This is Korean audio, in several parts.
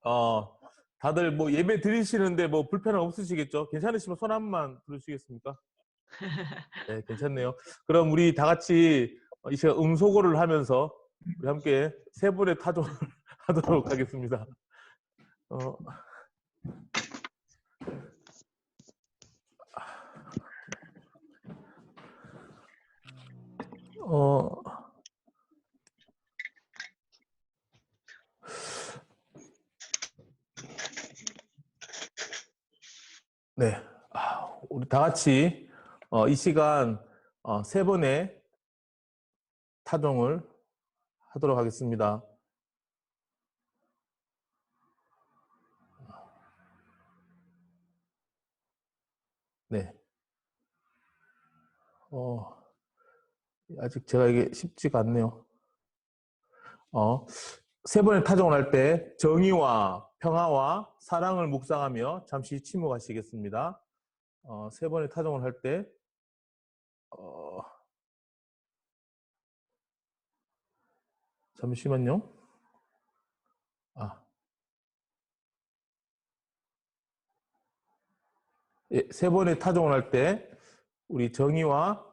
어, 다들 뭐 예배 드리시는데 뭐 불편은 없으시겠죠? 괜찮으시면 손 한 번만 들으시겠습니까? 네, 괜찮네요. 그럼 우리 다 같이 이 시간 음소거를 하면서 우리 함께 세 분의 타종을 하도록 하겠습니다. 어, 어, 네. 우리 다 같이 이 시간 세 번의 타종을 하도록 하겠습니다. 네. 아직 제가 이게 쉽지가 않네요. 세 번의 타종을 할 때 정의와 평화와 사랑을 묵상하며 잠시 침묵하시겠습니다. 세 번의 타종을 할 때, 잠시만요. 예, 세 번의 타종을 할 때 우리 정의와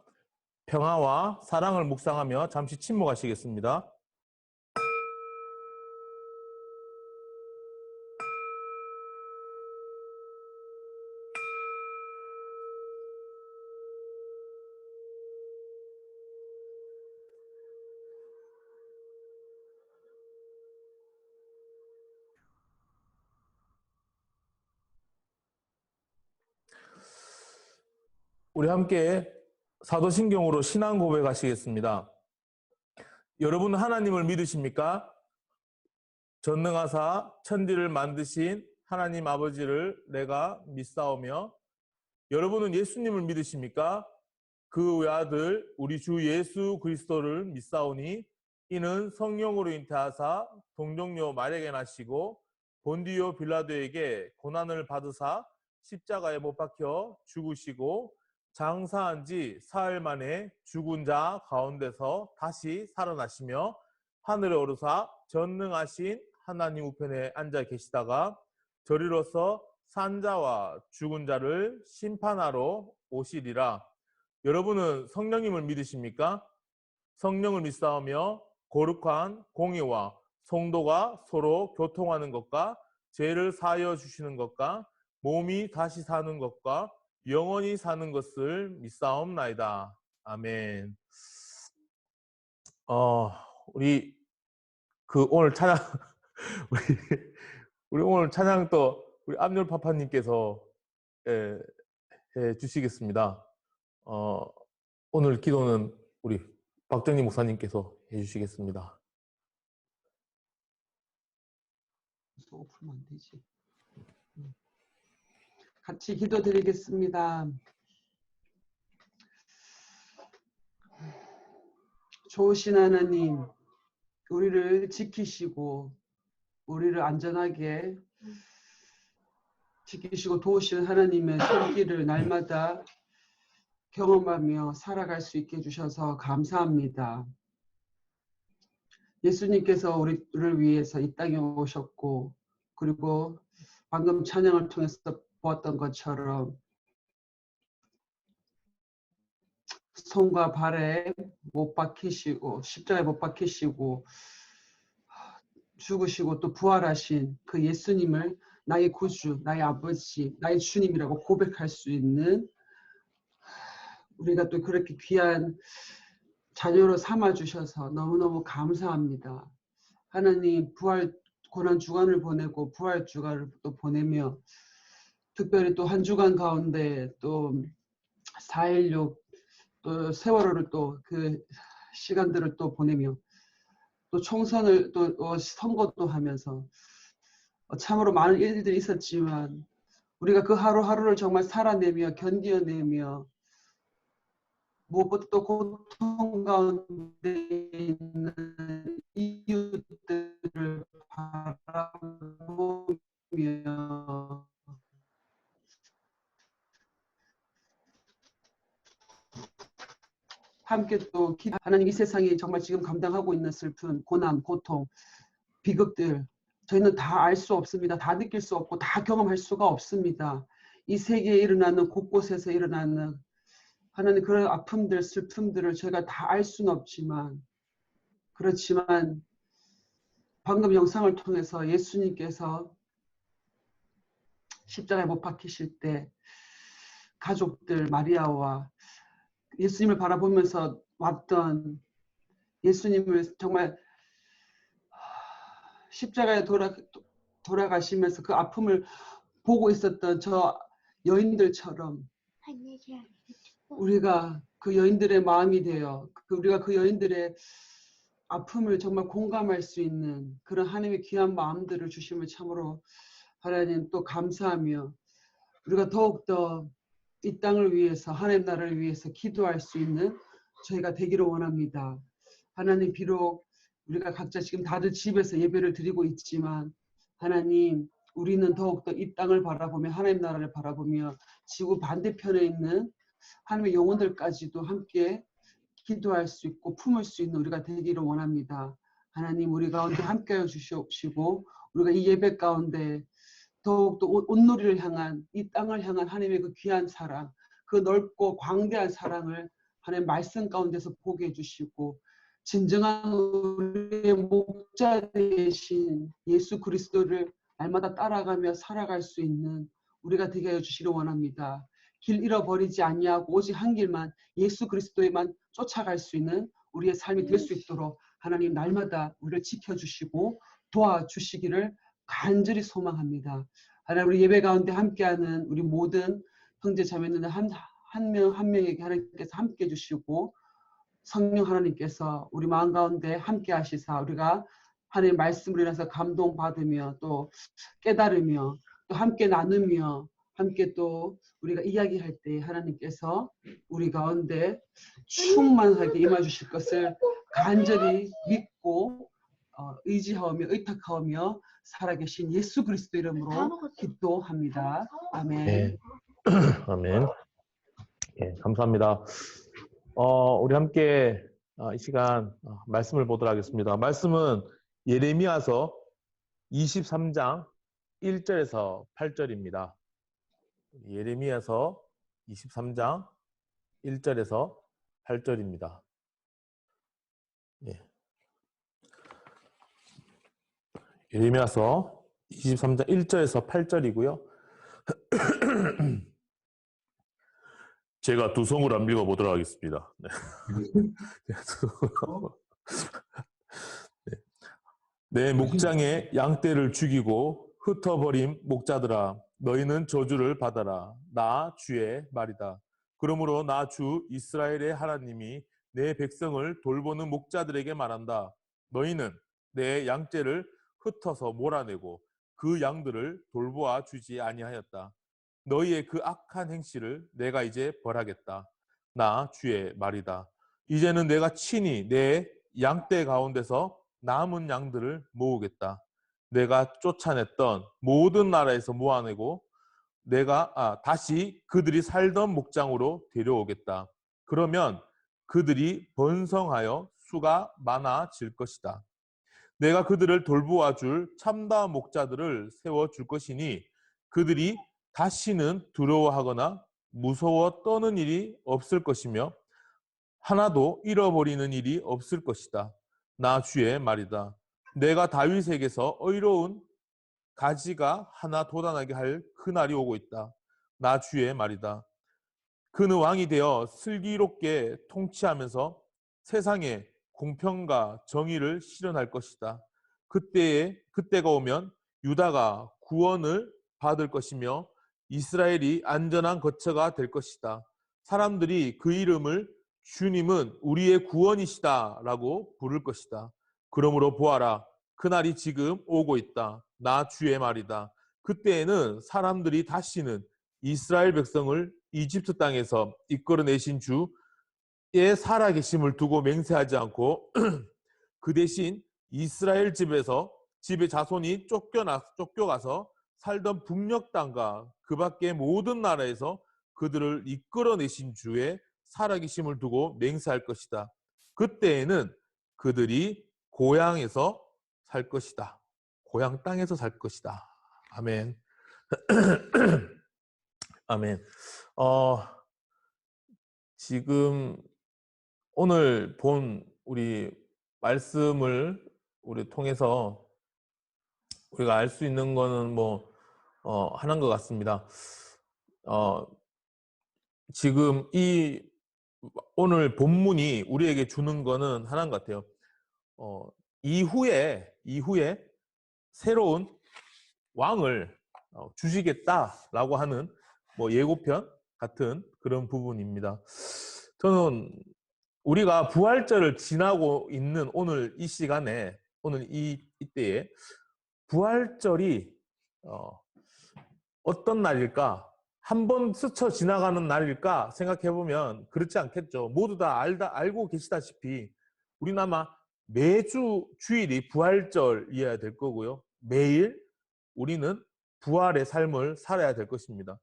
평화와 사랑을 묵상하며 잠시 침묵하시겠습니다. 우리 함께 사도신경으로 신앙 고백하시겠습니다. 여러분은 하나님을 믿으십니까? 전능하사 천지를 만드신 하나님 아버지를 내가 믿사오며, 여러분은 예수님을 믿으십니까? 그 외아들 우리 주 예수 그리스도를 믿사오니 이는 성령으로 잉태하사 동정녀 마리아에게 나시고 본디오 빌라도에게 고난을 받으사 십자가에 못 박혀 죽으시고 장사한 지 사흘 만에 죽은 자 가운데서 다시 살아나시며 하늘에 오르사 전능하신 하나님 우편에 앉아 계시다가 저리로서 산 자와 죽은 자를 심판하러 오시리라. 여러분은 성령님을 믿으십니까? 성령을 믿사오며 거룩한 공의와 성도가 서로 교통하는 것과 죄를 사하여 주시는 것과 몸이 다시 사는 것과 영원히 사는 것을 믿사옵나이다. 아멘. 우리 오늘 찬양 우리, 우리 오늘 찬양 또 우리 압률 파파님께서 해 주시겠습니다. 오늘 기도는 우리 박정희 목사님께서 해주시겠습니다. 소고 풀면 안 되지. 같이 기도드리겠습니다. 좋으신 하나님, 우리를 지키시고 우리를 안전하게 지키시고 도우시는 하나님의 손길을 날마다 경험하며 살아갈 수 있게 해주셔서 감사합니다. 예수님께서 우리를 위해서 이 땅에 오셨고, 그리고 방금 찬양을 통해서 보았던 것처럼 손과 발에 못 박히시고 십자가에 못 박히시고 죽으시고 또 부활하신 그 예수님을 나의 구주, 나의 아버지, 나의 주님이라고 고백할 수 있는, 우리가 또 그렇게 귀한 자녀로 삼아주셔서 너무너무 감사합니다. 하나님, 부활 고난 주간을 보내고 부활 주간을 또 보내며, 특별히 또 한 주간 가운데 또 4.16 또 세월호를 또 그 시간들을 또 보내며 또 총선을 또 선거도 하면서 참으로 많은 일들이 있었지만 우리가 그 하루하루를 정말 살아내며 견뎌내며 무엇보다 또 고통 가운데 있는 이웃들을 바라보며 함께 또 하나님, 이 세상이 정말 지금 감당하고 있는 슬픈 고난, 고통, 비극들 저희는 다 알 수 없습니다. 다 느낄 수 없고 다 경험할 수가 없습니다. 이 세계에 일어나는 곳곳에서 일어나는 하나님 그런 아픔들, 슬픔들을 저희가 다 알 수는 없지만 그렇지만 방금 영상을 통해서 예수님께서 십자가에 못 박히실 때 가족들 마리아와 예수님을 바라보면서 왔던 예수님을 정말 십자가에 돌아가시면서 그 아픔을 보고 있었던 저 여인들처럼 우리가 그 여인들의 마음이 되어 우리가 그 여인들의 아픔을 정말 공감할 수 있는 그런 하나님의 귀한 마음들을 주심을 참으로 하나님 또 감사하며 우리가 더욱더 이 땅을 위해서 하나님 나라를 위해서 기도할 수 있는 저희가 되기를 원합니다. 하나님 비록 우리가 각자 지금 다들 집에서 예배를 드리고 있지만 하나님 우리는 더욱더 이 땅을 바라보며 하나님 나라를 바라보며 지구 반대편에 있는 하나님의 영혼들까지도 함께 기도할 수 있고 품을 수 있는 우리가 되기를 원합니다. 하나님 우리 가운데 함께하여 주시옵시고 우리가 이 예배 가운데 더욱더 온누리를 향한 이 땅을 향한 하나님의 그 귀한 사랑 그 넓고 광대한 사랑을 하나님 말씀 가운데서 보게 해주시고 진정한 우리의 목자 되신 예수 그리스도를 날마다 따라가며 살아갈 수 있는 우리가 되게 하여 주시길 원합니다. 길 잃어버리지 아니하고 오직 한 길만 예수 그리스도에만 쫓아갈 수 있는 우리의 삶이 될 수 있도록 하나님 날마다 우리를 지켜주시고 도와주시기를 간절히 소망합니다. 하나님 우리 예배 가운데 함께하는 우리 모든 형제 자매는 한 명 한 명에게 하나님께서 함께 해주시고 성령 하나님께서 우리 마음 가운데 함께 하시사 우리가 하나님의 말씀으로 인해서 감동받으며 또 깨달으며 또 함께 나누며 함께 또 우리가 이야기할 때 하나님께서 우리 가운데 충만하게 임해 주실 것을 간절히 믿고 의지하며 의탁하며 살아계신 예수 그리스도 이름으로 기도합니다. 아멘. 네. 아멘. 예, 감사합니다. 우리 함께 이 시간 말씀을 보도록 하겠습니다. 말씀은 예레미야서 23장 1절에서 8절입니다. 예레미야서 23장 1절에서 8절입니다. 예. 예레미야서 23장 1절에서 8절이고요. 제가 두 성을 안 읽어보도록 하겠습니다. 네. 네. 내 목장에 양떼를 죽이고 흩어버린 목자들아 너희는 저주를 받아라. 나 주의 말이다. 그러므로 나 주 이스라엘의 하나님이 내 백성을 돌보는 목자들에게 말한다. 너희는 내 양떼를 흩어서 몰아내고 그 양들을 돌보아 주지 아니하였다. 너희의 그 악한 행실을 내가 이제 벌하겠다. 나 주의 말이다. 이제는 내가 친히 내 양떼 가운데서 남은 양들을 모으겠다. 내가 쫓아냈던 모든 나라에서 모아내고 내가 다시 그들이 살던 목장으로 데려오겠다. 그러면 그들이 번성하여 수가 많아질 것이다. 내가 그들을 돌보아 줄 참다운 목자들을 세워줄 것이니 그들이 다시는 두려워하거나 무서워 떠는 일이 없을 것이며 하나도 잃어버리는 일이 없을 것이다. 나 주의 말이다. 내가 다윗에게서 의로운 가지가 하나 돋아나게 할 그날이 오고 있다. 나 주의 말이다. 그는 왕이 되어 슬기롭게 통치하면서 세상에 공평과 정의를 실현할 것이다. 그때가 오면 유다가 구원을 받을 것이며 이스라엘이 안전한 거처가 될 것이다. 사람들이 그 이름을 주님은 우리의 구원이시다 라고 부를 것이다. 그러므로 보아라. 그날이 지금 오고 있다. 나 주의 말이다. 그때에는 사람들이 다시는 이스라엘 백성을 이집트 땅에서 이끌어내신 주의 살아계심을 두고 맹세하지 않고 그 대신 이스라엘 집의 자손이 쫓겨가서 살던 북녘 땅과 그 밖의 모든 나라에서 그들을 이끌어내신 주의 살아계심을 두고 맹세할 것이다. 그때에는 그들이 고향에서 살 것이다. 고향 땅에서 살 것이다. 아멘. 아멘. 지금 오늘 본 우리 말씀을 우리 통해서 우리가 알 수 있는 거는 하나인 것 같습니다. 지금 이 오늘 본문이 우리에게 주는 거는 하나인 것 같아요. 이후에 새로운 왕을 주시겠다라고 하는 예고편 같은 그런 부분입니다. 저는 우리가 부활절을 지나고 있는 오늘 이 시간에, 오늘 이때에 부활절이 어떤 날일까? 한 번 스쳐 지나가는 날일까 생각해보면 그렇지 않겠죠. 모두 다 알고 계시다시피 우리는 아마 매주 주일이 부활절이어야 될 거고요. 매일 우리는 부활의 삶을 살아야 될 것입니다.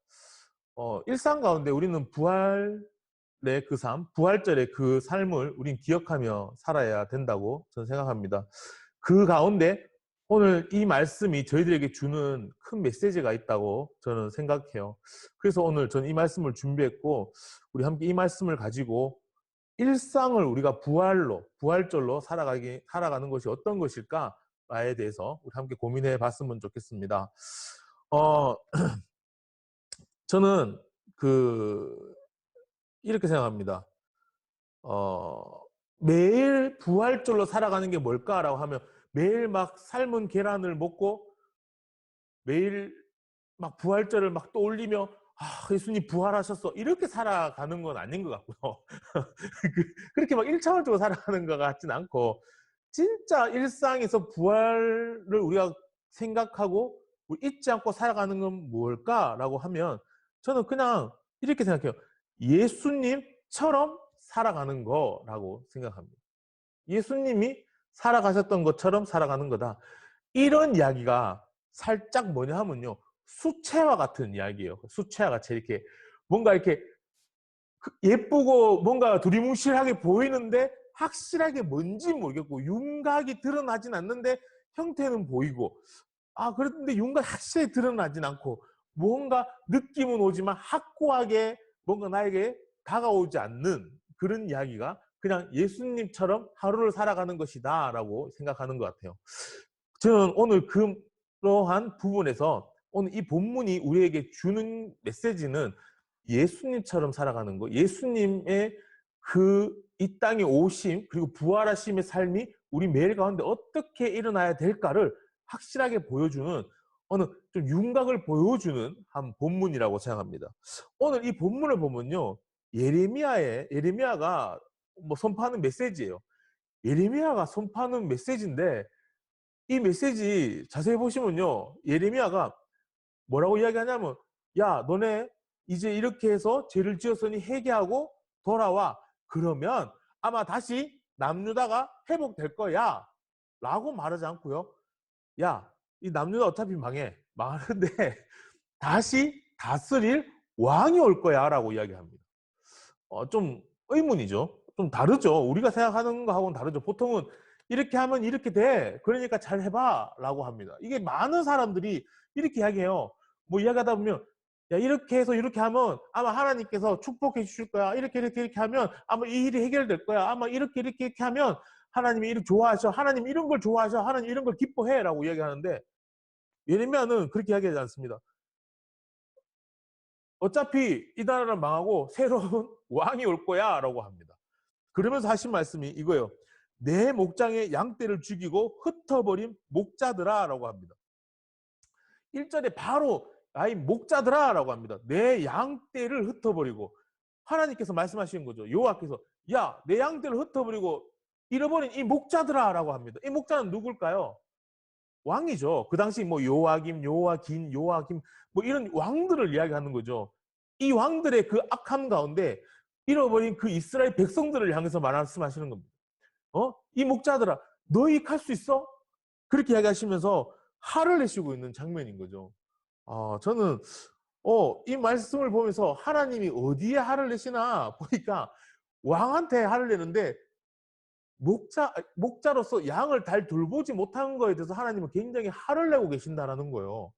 일상 가운데 우리는 부활의 그 삶, 부활절의 그 삶을 우린 기억하며 살아야 된다고 저는 생각합니다. 그 가운데 오늘 이 말씀이 저희들에게 주는 큰 메시지가 있다고 저는 생각해요. 그래서 오늘 저는 이 말씀을 준비했고 우리 함께 이 말씀을 가지고 일상을 우리가 부활절로 살아가는 것이 어떤 것일까에 대해서 우리 함께 고민해 봤으면 좋겠습니다. 저는 이렇게 생각합니다. 매일 부활절로 살아가는 게 뭘까라고 하면 매일 막 삶은 계란을 먹고 매일 막 부활절을 막 떠올리며 예수님 부활하셨어 이렇게 살아가는 건 아닌 것 같고요. 그렇게 막 1차원적으로 살아가는 것 같진 않고 진짜 일상에서 부활을 우리가 생각하고 잊지 않고 살아가는 건 뭘까라고 하면 저는 그냥 이렇게 생각해요. 예수님처럼 살아가는 거라고 생각합니다. 예수님이 살아가셨던 것처럼 살아가는 거다. 이런 이야기가 살짝 뭐냐 하면요. 수채화 같은 이야기예요. 수채화 같이 이렇게 뭔가 이렇게 예쁘고 뭔가 두리뭉실하게 보이는데 확실하게 뭔지 모르겠고 윤곽이 드러나진 않는데 형태는 보이고 그런데 윤곽이 확실히 드러나진 않고 뭔가 느낌은 오지만 확고하게 뭔가 나에게 다가오지 않는 그런 이야기가 그냥 예수님처럼 하루를 살아가는 것이다 라고 생각하는 것 같아요. 저는 오늘 그러한 부분에서 오늘 이 본문이 우리에게 주는 메시지는 예수님처럼 살아가는 거, 예수님의 이 땅에 오심 그리고 부활하심의 삶이 우리 매일 가운데 어떻게 일어나야 될까를 확실하게 보여주는 어느 좀 윤곽을 보여주는 한 본문이라고 생각합니다. 오늘 이 본문을 보면요, 예레미야가 선포하는 메시지예요. 예레미야가 선포하는 메시지인데 이 메시지 자세히 보시면요, 예레미야가 뭐라고 이야기하냐면 야 너네 이제 이렇게 해서 죄를 지었으니 회개하고 돌아와. 그러면 아마 다시 남유다가 회복될 거야 라고 말하지 않고요. 야 이 남유다 어차피 망하는데 다시 다스릴 왕이 올 거야 라고 이야기합니다. 좀 의문이죠. 좀 다르죠. 우리가 생각하는 거하고는 다르죠. 보통은 이렇게 하면 이렇게 돼. 그러니까 잘 해봐 라고 합니다. 이게 많은 사람들이 이렇게 이야기해요. 이야기하다 보면 야 이렇게 해서 이렇게 하면 아마 하나님께서 축복해 주실 거야. 이렇게 하면 아마 이 일이 해결될 거야. 아마 이렇게 하면 하나님이 이렇게 좋아하셔. 하나님 이런 걸 좋아하셔. 하나님 이런 걸 기뻐해 라고 이야기하는데 예레미야는 그렇게 이야기하지 않습니다. 어차피 이 나라는 망하고 새로운 왕이 올 거야 라고 합니다. 그러면서 하신 말씀이 이거예요. 내 목장의 양떼를 죽이고 흩어버린 목자들아 라고 합니다. 1절에 바로 아이 목자들아 라고 합니다. 내 양떼를 흩어버리고 하나님께서 말씀하시는 거죠. 여호와께서 야 내 양떼를 흩어버리고 잃어버린 이 목자들아 라고 합니다. 이 목자는 누굴까요? 왕이죠. 그 당시 요아김 이런 왕들을 이야기하는 거죠. 이 왕들의 그 악함 가운데 잃어버린 그 이스라엘 백성들을 향해서 말씀하시는 겁니다. 이 목자들아 너희 갈 수 있어? 그렇게 이야기하시면서 화를 내시고 있는 장면인 거죠. 저는 이 말씀을 보면서 하나님이 어디에 화를 내시나 보니까 왕한테 화를 내는데 목자로서 양을 잘 돌보지 못한 거에 대해서 하나님은 굉장히 화를 내고 계신다라는 거예요.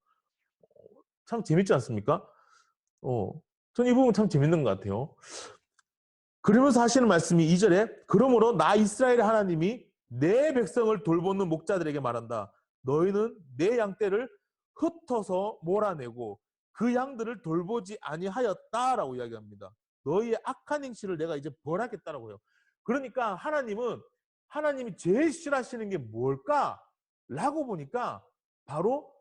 참 재밌지 않습니까? 전 이 부분 참 재밌는 것 같아요. 그러면서 하시는 말씀이 2절에 그러므로 나 이스라엘의 하나님이 내 백성을 돌보는 목자들에게 말한다. 너희는 내 양떼를 흩어서 몰아내고 그 양들을 돌보지 아니하였다라고 이야기합니다. 너희의 악한 행실을 내가 이제 벌하겠다라고 해요. 그러니까 하나님이 제일 싫어하시는 게 뭘까? 라고 보니까 바로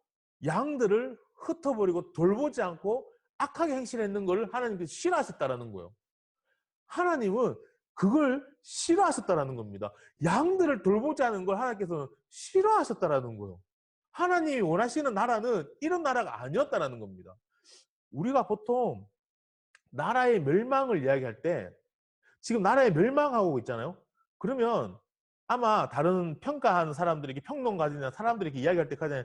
양들을 흩어버리고 돌보지 않고 악하게 행실했는 걸 하나님께서 싫어하셨다라는 거예요. 하나님은 그걸 싫어하셨다라는 겁니다. 양들을 돌보지 않은 걸 하나님께서는 싫어하셨다라는 거예요. 하나님이 원하시는 나라는 이런 나라가 아니었다라는 겁니다. 우리가 보통 나라의 멸망을 이야기할 때 지금 나라에 멸망하고 있잖아요. 그러면 아마 다른 평가하는 사람들에게 평론가들이나 사람들에게 이야기할 때 가장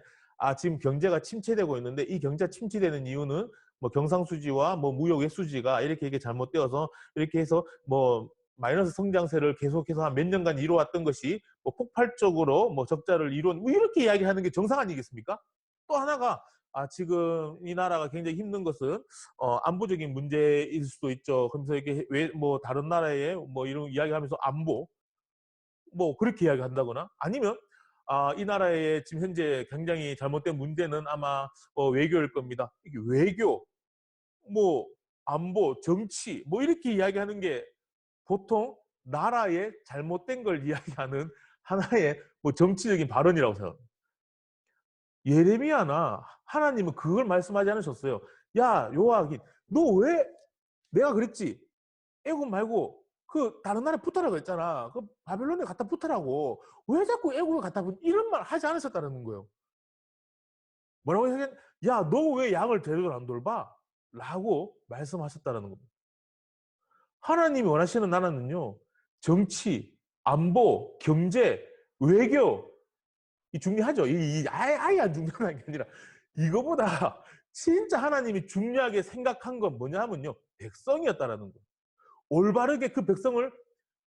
지금 경제가 침체되고 있는데 이 경제가 침체되는 이유는 뭐 경상수지와 뭐 무역의 수지가 이렇게 잘못되어서 이렇게 해서 뭐 마이너스 성장세를 계속해서 한 몇 년간 이루어왔던 것이 뭐 폭발적으로 뭐 적자를 이룬 뭐 이렇게 이야기하는 게 정상 아니겠습니까? 또 하나가 지금 이 나라가 굉장히 힘든 것은 안보적인 문제일 수도 있죠. 그러면서 이렇게 왜 뭐 다른 나라에 뭐 이런 이야기하면서 안보 뭐 그렇게 이야기한다거나 아니면 이 나라의 지금 현재 굉장히 잘못된 문제는 아마 외교일 겁니다. 이게 외교, 뭐 안보, 정치 뭐 이렇게 이야기하는 게 보통 나라의 잘못된 걸 이야기하는 하나의 뭐 정치적인 발언이라고 생각합니다. 예레미야나 하나님은 그걸 말씀하지 않으셨어요. 야 요아긴 너 왜 내가 그랬지 애굽 말고 그 다른 나라에 붙어라고 했잖아. 그 바벨론에 갖다 붙으라고 왜 자꾸 애굽에 갖다 붙 이런 말 하지 않으셨다는 거예요. 뭐라고 하겠 야너 왜 양을 제대로 안 돌봐? 라고 말씀하셨다는 겁니다. 하나님이 원하시는 나라는요 정치, 안보, 경제, 외교 이 중요하죠. 아예 안 중요한 게 아니라 이거보다 진짜 하나님이 중요하게 생각한 건 뭐냐 하면요. 백성이었다라는 거. 올바르게 그 백성을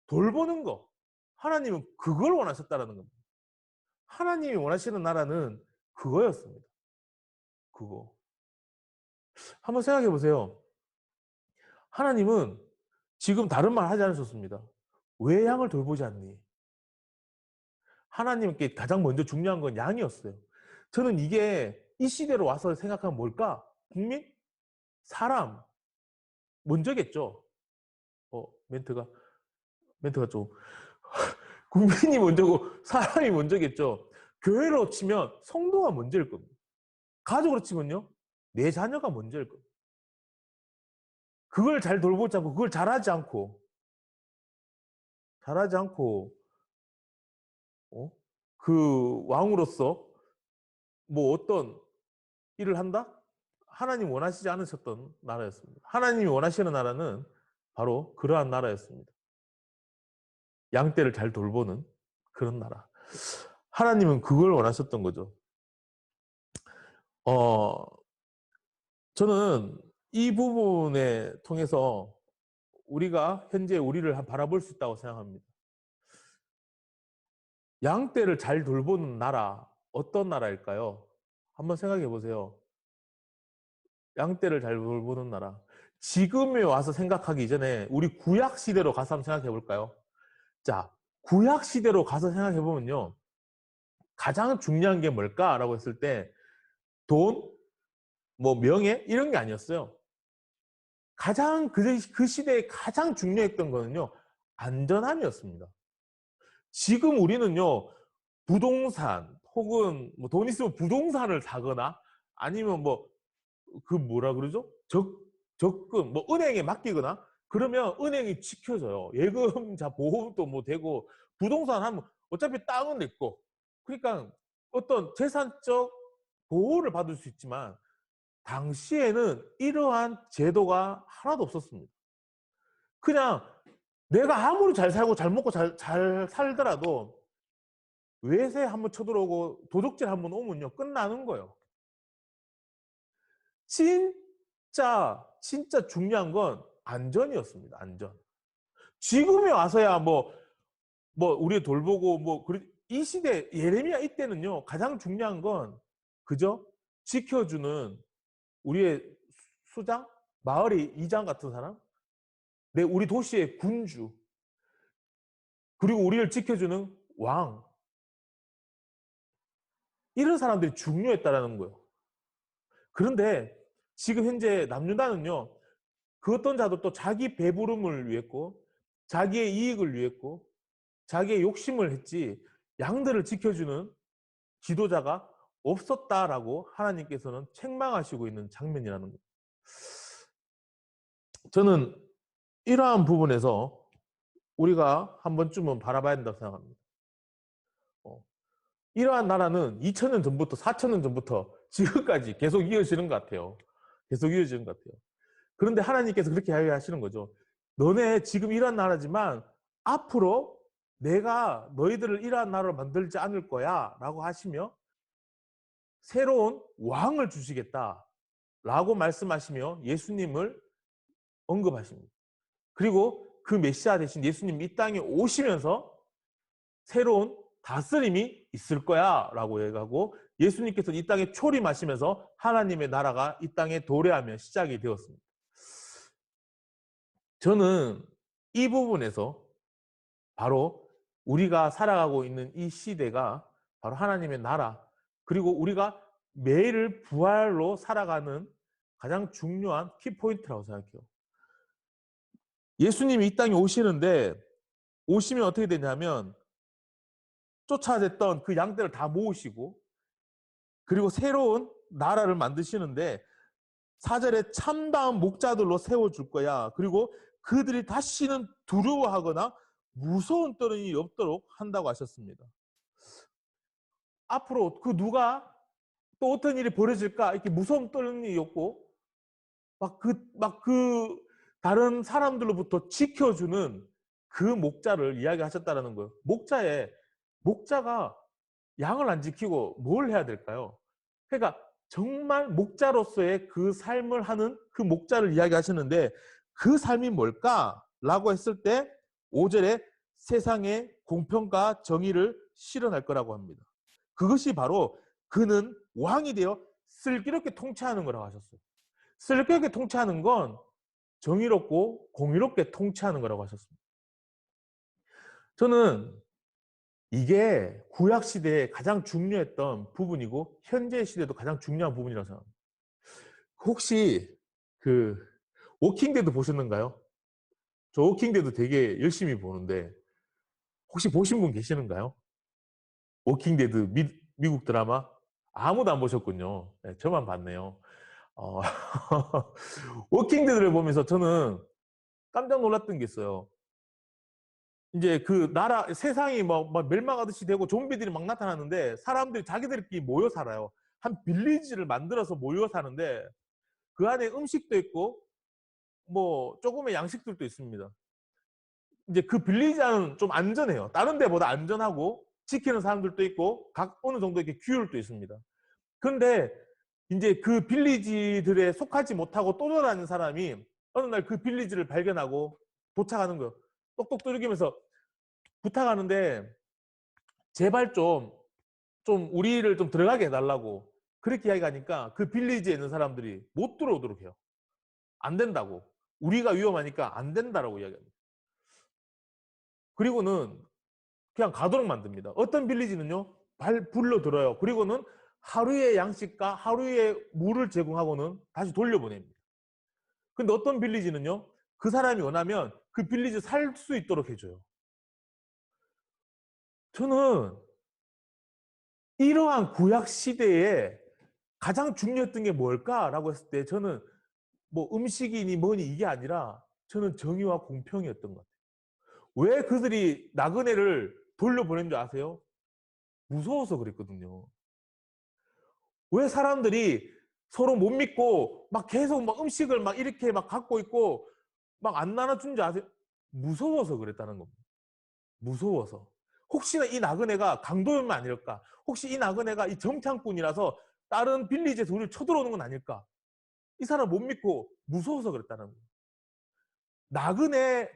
돌보는 거. 하나님은 그걸 원하셨다라는 겁니다. 하나님이 원하시는 나라는 그거였습니다. 그거. 한번 생각해 보세요. 하나님은 지금 다른 말 하지 않으셨습니다. 왜 양을 돌보지 않니? 하나님께 가장 먼저 중요한 건 양이었어요. 저는 이게 이 시대로 와서 생각하면 뭘까? 국민? 사람? 먼저겠죠. 멘트가 좀 국민이 먼저고 사람이 먼저겠죠. 교회로 치면 성도가 먼저일 겁니다. 가족으로 치면요. 내 자녀가 먼저일 겁니다. 그걸 잘 돌보지 않고 그걸 잘하지 않고 그 왕으로서 뭐 어떤 일을 한다? 하나님 원하시지 않으셨던 나라였습니다. 하나님이 원하시는 나라는 바로 그러한 나라였습니다. 양떼를 잘 돌보는 그런 나라. 하나님은 그걸 원하셨던 거죠. 저는 이 부분에 통해서 우리가 현재 우리를 바라볼 수 있다고 생각합니다. 양떼를 잘 돌보는 나라, 어떤 나라일까요? 한번 생각해 보세요. 양떼를 잘 돌보는 나라. 지금에 와서 생각하기 전에 우리 구약 시대로 가서 한번 생각해 볼까요? 자, 구약 시대로 가서 생각해 보면요. 가장 중요한 게 뭘까라고 했을 때 돈, 뭐 명예 이런 게 아니었어요. 가장 그 시대에 가장 중요했던 거는요. 안전함이었습니다. 지금 우리는요. 부동산 혹은 뭐 돈 있으면 부동산을 사거나 아니면 뭐 그 뭐라 그러죠? 적금 뭐 은행에 맡기거나 그러면 은행이 지켜줘요. 예금자 보험도 뭐 되고 부동산 하면 어차피 땅은 내 거. 그러니까 어떤 재산적 보호를 받을 수 있지만 당시에는 이러한 제도가 하나도 없었습니다. 그냥 내가 아무리 잘 살고 잘 먹고 잘 살더라도 외세 한번 쳐들어오고 도적질 한번 오면요 끝나는 거예요. 진짜 중요한 건 안전이었습니다. 안전. 지금에 와서야 뭐 뭐 우리 돌보고 뭐 이 시대 예레미야 이때는요 가장 중요한 건 그죠? 지켜주는 우리의 수장, 마을의 이장 같은 사람, 우리 도시의 군주, 그리고 우리를 지켜주는 왕, 이런 사람들이 중요했다라는 거예요. 그런데 지금 현재 남유다는요 그 어떤 자도 또 자기 배부름을 위했고 자기의 이익을 위했고 자기의 욕심을 했지 양들을 지켜주는 지도자가 없었다라고 하나님께서는 책망하시고 있는 장면이라는 거예요. 저는 이러한 부분에서 우리가 한 번쯤은 바라봐야 된다고 생각합니다. 이러한 나라는 2000년 전부터 4000년 전부터 지금까지 계속 이어지는 것 같아요. 계속 이어지는 것 같아요. 그런데 하나님께서 그렇게 이야기하시는 거죠. 너네 지금 이러한 나라지만 앞으로 내가 너희들을 이러한 나라로 만들지 않을 거야 라고 하시며 새로운 왕을 주시겠다 라고 말씀하시며 예수님을 언급하십니다. 그리고 그 메시아 대신 예수님이 이 땅에 오시면서 새로운 다스림이 있을 거야 라고 얘기하고 예수님께서 이 땅에 초림하시면서 하나님의 나라가 이 땅에 도래하며 시작이 되었습니다. 저는 이 부분에서 바로 우리가 살아가고 있는 이 시대가 바로 하나님의 나라, 그리고 우리가 매일 부활로 살아가는 가장 중요한 키포인트라고 생각해요. 예수님이 이 땅에 오시는데 오시면 어떻게 되냐면 쫓아냈던 그 양떼를 다 모으시고 그리고 새로운 나라를 만드시는데 4절에 참다운 목자들로 세워줄 거야. 그리고 그들이 다시는 두려워하거나 무서운 떨는 일이 없도록 한다고 하셨습니다. 앞으로 그 누가 또 어떤 일이 벌어질까 이렇게 무서움 떨는 일이 없고 그 다른 사람들로부터 지켜주는 그 목자를 이야기하셨다는 거예요. 목자가 양을 안 지키고 뭘 해야 될까요? 그러니까 정말 목자로서의 그 삶을 하는 그 목자를 이야기하시는데 그 삶이 뭘까라고 했을 때 5절에 세상에 공평과 정의를 실현할 거라고 합니다. 그것이 바로 그는 왕이 되어 슬기롭게 통치하는 거라고 하셨어요. 슬기롭게 통치하는 건 정의롭고 공의롭게 통치하는 거라고 하셨습니다. 저는 이게 구약 시대에 가장 중요했던 부분이고 현재 시대도 가장 중요한 부분이라고 생각합니다. 혹시 그 워킹데드 보셨는가요? 저 워킹데드 되게 열심히 보는데 혹시 보신 분 계시는가요? 워킹데드 미국 드라마? 아무도 안 보셨군요. 네, 저만 봤네요. 워킹데드를 보면서 저는 깜짝 놀랐던 게 있어요. 이제 그 나라 세상이 막 멸망하듯이 되고 좀비들이 막 나타나는데 사람들이 자기들끼리 모여 살아요. 한 빌리지를 만들어서 모여 사는데 그 안에 음식도 있고 뭐 조금의 양식들도 있습니다. 이제 그 빌리지는 좀 안전해요. 다른 데보다 안전하고 지키는 사람들도 있고 각 어느 정도 이렇게 규율도 있습니다. 그런데 이제 그 빌리지들에 속하지 못하고 떠돌아다니는 사람이 어느 날 그 빌리지를 발견하고 도착하는 거예요. 똑똑 두들기면서 부탁하는데 제발 좀 우리를 좀 들어가게 해달라고 그렇게 이야기하니까 그 빌리지에 있는 사람들이 못 들어오도록 해요. 안 된다고. 우리가 위험하니까 안 된다라고 이야기합니다. 그리고는 그냥 가도록 만듭니다. 어떤 빌리지는요. 불러들어요. 그리고는 하루의 양식과 하루의 물을 제공하고는 다시 돌려보냅니다. 근데 어떤 빌리지는요. 그 사람이 원하면 그 빌리지 살 수 있도록 해줘요. 저는 이러한 구약 시대에 가장 중요했던 게 뭘까라고 했을 때 저는 뭐 음식이니 뭐니 이게 아니라 저는 정의와 공평이었던 것 같아요. 왜 그들이 나그네를 돌려보낸 줄 아세요? 무서워서 그랬거든요. 왜 사람들이 서로 못 믿고 막 계속 막 음식을 막 이렇게 막 갖고 있고 막 안 나눠준 줄 아세요? 무서워서 그랬다는 겁니다. 무서워서. 혹시나 이 나그네가 강도면 아닐까? 혹시 이 나그네가 이 정탐꾼이라서 다른 빌리지에서 우리를 쳐들어오는 건 아닐까? 이 사람 못 믿고 무서워서 그랬다는 거예요.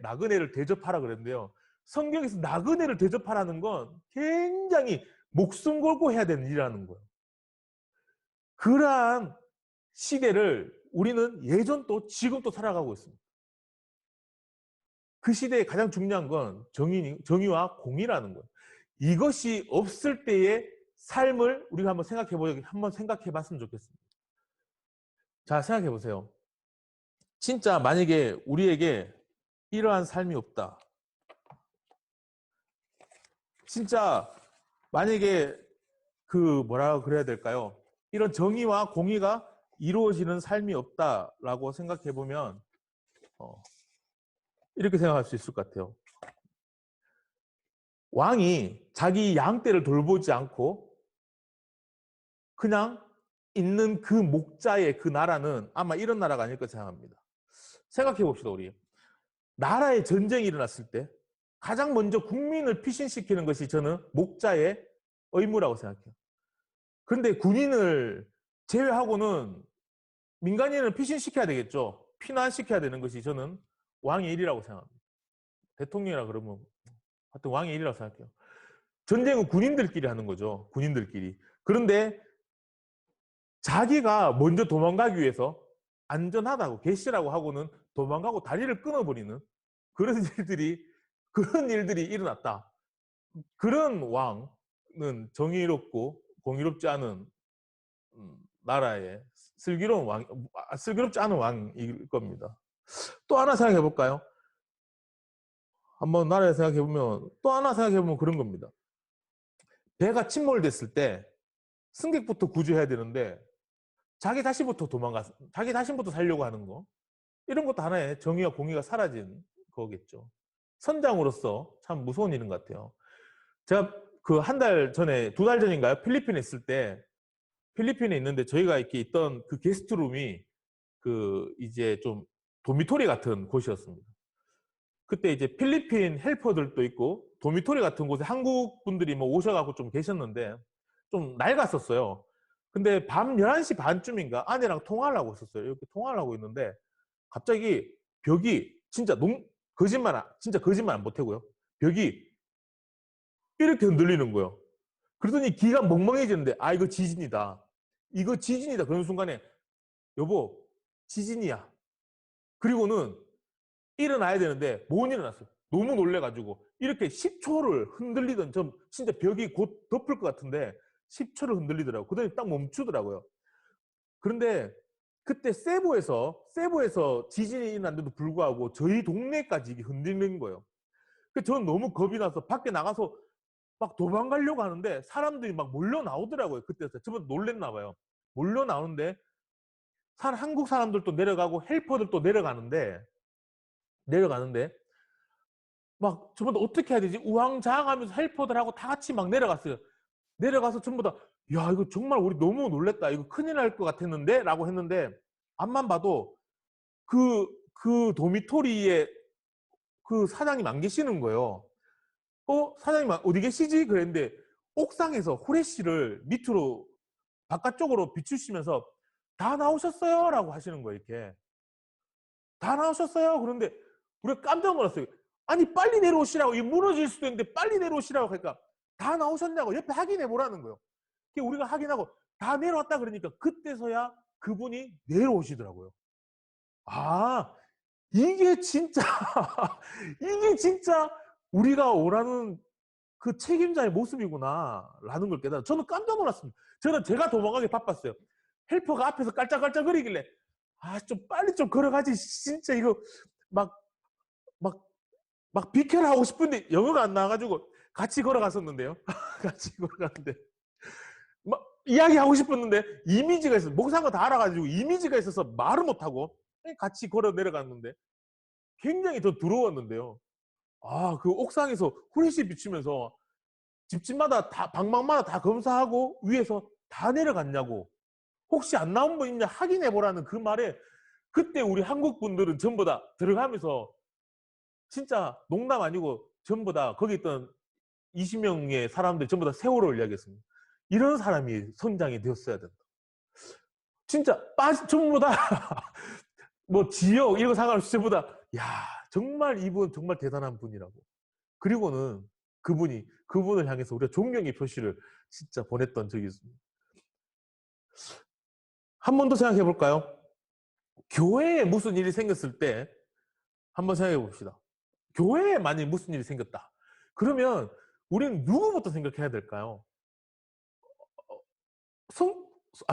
나그네를 대접하라 그랬는데요. 성경에서 나그네를 대접하라는 건 굉장히 목숨 걸고 해야 되는 일이라는 거예요. 그러한 시대를 우리는 예전도 지금도 살아가고 있습니다. 그 시대에 가장 중요한 건 정의와 공의라는 거예요. 이것이 없을 때의 삶을 우리가 한번 생각해 봤으면 좋겠습니다. 자, 생각해 보세요. 진짜 만약에 우리에게 이러한 삶이 없다. 진짜 만약에 뭐라고 그래야 될까요? 이런 정의와 공의가 이루어지는 삶이 없다라고 생각해 보면 이렇게 생각할 수 있을 것 같아요. 왕이 자기 양떼를 돌보지 않고 그냥 있는 그 목자의 그 나라는 아마 이런 나라가 아닐 까 생각합니다. 생각해 봅시다, 우리. 나라에 전쟁이 일어났을 때 가장 먼저 국민을 피신시키는 것이 저는 목자의 의무라고 생각해요. 그런데 군인을 제외하고는 민간인을 피신시켜야 되겠죠. 피난시켜야 되는 것이 저는 왕의 일이라고 생각합니다. 대통령이라 그러면 하여튼 왕의 일이라고 생각해요. 전쟁은 군인들끼리 하는 거죠. 군인들끼리. 그런데 자기가 먼저 도망가기 위해서 안전하다고 계시라고 하고는 도망가고 다리를 끊어버리는 그런 일들이 일어났다. 그런 왕은 정의롭고 공의롭지 않은 나라의 슬기롭지 않은 왕일 겁니다. 또 하나 생각해 볼까요? 한번 나라에 생각해 보면 또 하나 생각해 보면 그런 겁니다. 배가 침몰됐을 때 승객부터 구조해야 되는데 자기 자신부터 살려고 하는 거, 이런 것도 하나의 정의와 공의가 사라진 거겠죠. 선장으로서 참 무서운 일인 것 같아요. 제가 한 달 전에, 2달 전인가요? 필리핀에 있을 때, 필리핀에 있는데 저희가 이렇게 있던 그 게스트룸이 이제 좀 도미토리 같은 곳이었습니다. 그때 이제 필리핀 헬퍼들도 있고 도미토리 같은 곳에 한국 분들이 뭐 오셔가지고 좀 계셨는데 좀 낡았었어요. 근데 밤 11시 반쯤인가 아내랑 통화를 하고 있었어요. 이렇게 통화를 하고 있는데 갑자기 벽이 진짜 거짓말 안 못하고요. 벽이 이렇게 흔들리는 거예요. 그러더니 귀가 멍멍해지는데 이거 지진이다. 이거 지진이다. 그런 순간에 여보 지진이야. 그리고는 일어나야 되는데 못 일어났어요. 너무 놀래가지고 이렇게 10초를 흔들리던 진짜 벽이 곧 덮을 것 같은데 10초를 흔들리더라고요. 그러더니 딱 멈추더라고요. 그런데 그때 세부에서 지진이 일어났는데도 불구하고 저희 동네까지 이게 흔들리는 거예요. 그래서 저는 너무 겁이 나서 밖에 나가서 막 도망가려고 하는데 사람들이 막 몰려 나오더라고요. 그때서 저번 놀랬나 봐요. 몰려 나오는데 한국 사람들도 내려가고 헬퍼들도 내려가는데 막 저보다 어떻게 해야 되지? 우왕좌왕하면서 헬퍼들하고 다 같이 막 내려갔어요. 내려가서 전부 다 야 이거 정말 우리 너무 놀랬다. 이거 큰일 날 것 같았는데 라고 했는데 앞만 봐도 그 도미토리에 그 사장님 안 계시는 거예요. 사장님 어디 계시지? 그랬는데 옥상에서 후레쉬를 밑으로 바깥쪽으로 비추시면서 다 나오셨어요? 라고 하시는 거예요. 이렇게 다 나오셨어요? 그런데 우리가 깜짝 놀랐어요. 아니 빨리 내려오시라고. 이게 무너질 수도 있는데 빨리 내려오시라고 하니까 다 나오셨냐고 옆에 확인해 보라는 거예요. 우리가 확인하고 다 내려왔다 그러니까 그때서야 그분이 내려오시더라고요. 이게 진짜 이게 진짜 우리가 원하는 그 책임자의 모습이구나 라는 걸 깨달아. 저는 깜짝 놀랐습니다. 제가 도망가기 바빴어요. 헬퍼가 앞에서 깔짝깔짝거리길래 좀 빨리 좀 걸어가지. 진짜 이거 막 비켜라 하고 싶은데 영어가 안 나와가지고 같이 걸어갔었는데요. 같이 걸어갔는데 막 이야기하고 싶었는데 이미지가 있어서 목사가 다 알아가지고 이미지가 있어서 말을 못하고 같이 걸어 내려갔는데 굉장히 더 두려웠는데요. 그 옥상에서 후레쉬 비추면서 집집마다 방방마다 다 검사하고 위에서 다 내려갔냐고 혹시 안 나온 분 있냐 확인해 보라는 그 말에 그때 우리 한국 분들은 전부 다 들어가면서 진짜 농담 아니고 전부 다 거기 있던 20명의 사람들 전부 다 세월호를 이야기했습니다. 이런 사람이 선장이 되었어야 된다. 진짜 전부 다 뭐 지역 이런 거 상관없이 전부 다 정말 이분 정말 대단한 분이라고 그리고는 그분을 향해서 우리가 존경의 표시를 진짜 보냈던 적이 있습니다. 한 번 더 생각해 볼까요? 교회에 무슨 일이 생겼을 때 한번 생각해 봅시다. 교회에 만약에 무슨 일이 생겼다. 그러면 우리는 누구부터 생각해야 될까요?